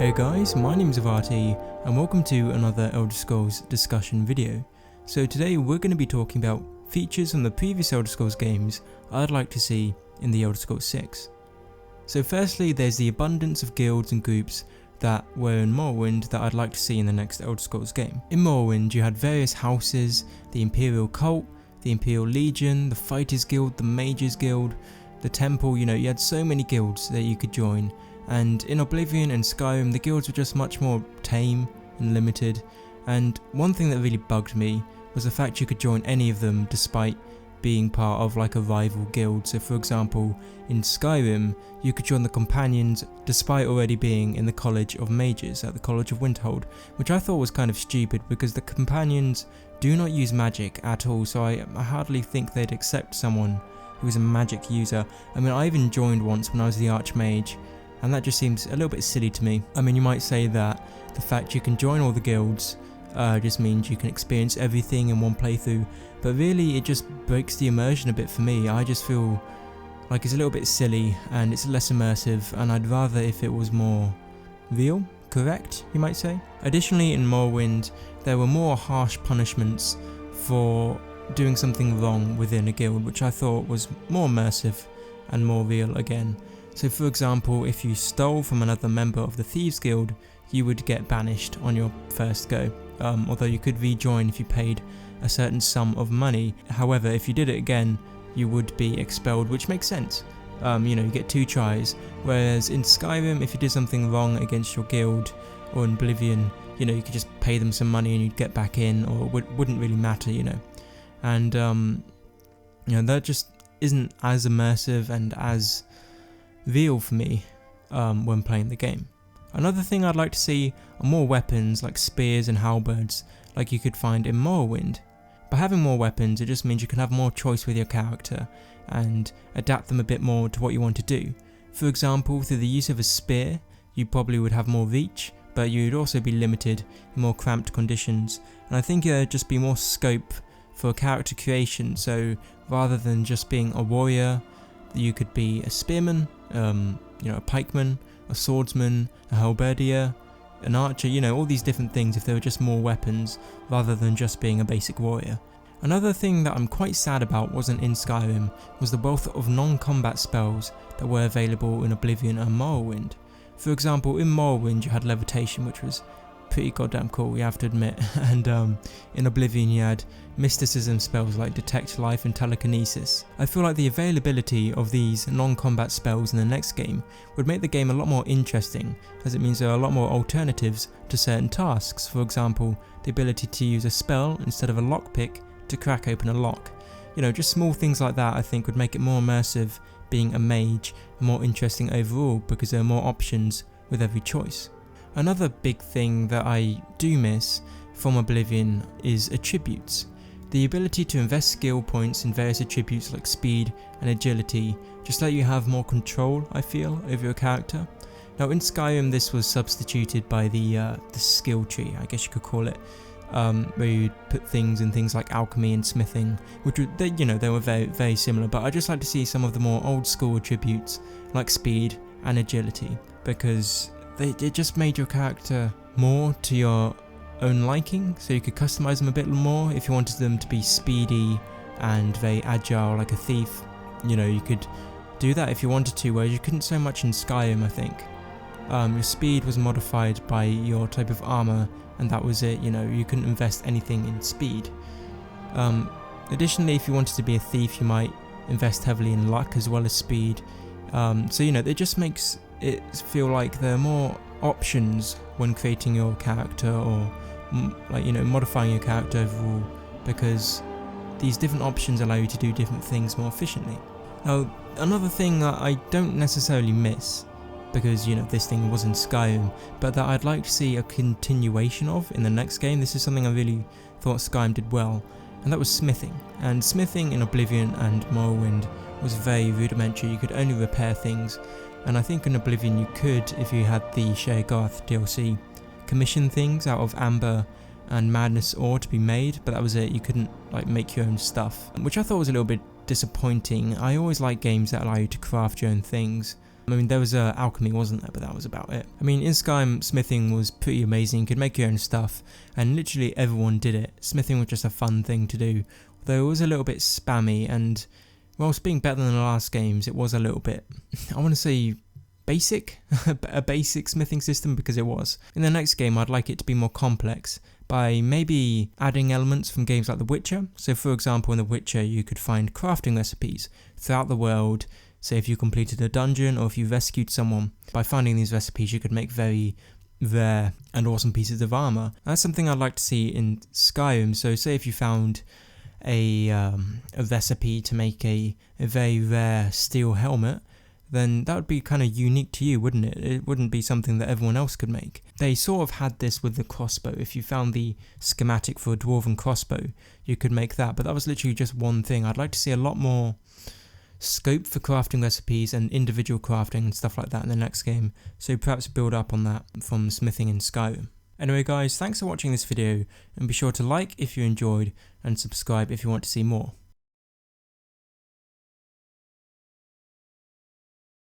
Hey guys, my name is Avarti and welcome to another Elder Scrolls discussion video. So today we're going to be talking about features from the previous Elder Scrolls games I'd like to see in the Elder Scrolls 6. So firstly, there's the abundance of guilds and groups that were in Morrowind that I'd like to see in the next Elder Scrolls game. In Morrowind you had various houses, the Imperial Cult, the Imperial Legion, the Fighters Guild, the Mages Guild, the Temple, you had so many guilds that you could join. And in Oblivion and Skyrim, the guilds were just much more tame and limited, and one thing that really bugged me was the fact you could join any of them despite being part of like a rival guild. So for example, in Skyrim, you could join the Companions despite already being in the College of Mages at the College of Winterhold, which I thought was kind of stupid because the Companions do not use magic at all, so I hardly think they'd accept someone who is a magic user. I mean, I even joined once when I was the Archmage, and that just seems a little bit silly to me. I mean, you might say that the fact you can join all the guilds just means you can experience everything in one playthrough, but really it just breaks the immersion a bit for me. I just feel like it's a little bit silly and it's less immersive, and I'd rather if it was more real, correct, you might say. Additionally, in Morrowind, there were more harsh punishments for doing something wrong within a guild, which I thought was more immersive and more real again. So for example, if you stole from another member of the Thieves Guild, you would get banished on your first go, although you could rejoin if you paid a certain sum of money. However, if you did it again, you would be expelled, which makes sense. You get 2 tries, whereas in Skyrim, if you did something wrong against your guild, or in Oblivion, you could just pay them some money and you'd get back in, or it wouldn't really matter, And, that just isn't as immersive and as real for me when playing the game. Another thing I'd like to see are more weapons like spears and halberds like you could find in Morrowind. By having more weapons, it just means you can have more choice with your character and adapt them a bit more to what you want to do. For example, through the use of a spear, you probably would have more reach, but you'd also be limited in more cramped conditions, and I think there'd just be more scope for character creation. So rather than just being a warrior, you could be a spearman, a pikeman, a swordsman, a halberdier, an archer, all these different things if there were just more weapons rather than just being a basic warrior. Another thing that I'm quite sad about wasn't in Skyrim was the wealth of non-combat spells that were available in Oblivion and Morrowind. For example, in Morrowind you had levitation, which was pretty goddamn cool, you have to admit, and in Oblivion you had mysticism spells like detect life and telekinesis. I feel like the availability of these non-combat spells in the next game would make the game a lot more interesting, as it means there are a lot more alternatives to certain tasks. For example, the ability to use a spell instead of a lockpick to crack open a lock. Just small things like that I think would make it more immersive being a mage and more interesting overall, because there are more options with every choice. Another big thing that I do miss from Oblivion is attributes. The ability to invest skill points in various attributes like speed and agility just let you have more control, I feel, over your character. Now in Skyrim this was substituted by the skill tree, I guess you could call it, where you'd put things in things like alchemy and smithing, which they were very, very similar, but I just like to see some of the more old school attributes like speed and agility, because it just made your character more to your own liking, so you could customize them a bit more. If you wanted them to be speedy and very agile like a thief, you could do that if you wanted to, whereas you couldn't so much in Skyrim, I think. Your speed was modified by your type of armor, and that was it. You couldn't invest anything in speed. Additionally, if you wanted to be a thief, you might invest heavily in luck as well as speed. It just makes it feel like there are more options when creating your character, or modifying your character overall, because these different options allow you to do different things more efficiently. Now, another thing that I don't necessarily miss, because this thing was in Skyrim, but that I'd like to see a continuation of in the next game, this is something I really thought Skyrim did well, and that was smithing. And smithing in Oblivion and Morrowind was very rudimentary. You could only repair things, and I think in Oblivion you could, if you had the Sheogoth DLC, commission things out of amber and madness ore to be made, but that was it. You couldn't make your own stuff, which I thought was a little bit disappointing. I always like games that allow you to craft your own things. I mean, there was alchemy, wasn't there? But that was about it. I mean, in Skyrim, smithing was pretty amazing. You could make your own stuff, and literally everyone did it. Smithing was just a fun thing to do, although it was a little bit spammy, and whilst being better than the last games, it was a little bit, I want to say, basic, a basic smithing system, because it was. In the next game, I'd like it to be more complex by maybe adding elements from games like The Witcher. So for example, in The Witcher, you could find crafting recipes throughout the world. Say if you completed a dungeon or if you rescued someone, by finding these recipes, you could make very rare and awesome pieces of armor. That's something I'd like to see in Skyrim. So say if you found a recipe to make a very rare steel helmet, then that would be kind of unique to you, wouldn't it? It wouldn't be something that everyone else could make. They sort of had this with the crossbow. If you found the schematic for a dwarven crossbow, you could make that, but that was literally just one thing. I'd like to see a lot more scope for crafting recipes and individual crafting and stuff like that in the next game, so perhaps build up on that from smithing in Skyrim. Anyway guys, thanks for watching this video, and be sure to like if you enjoyed and subscribe if you want to see more.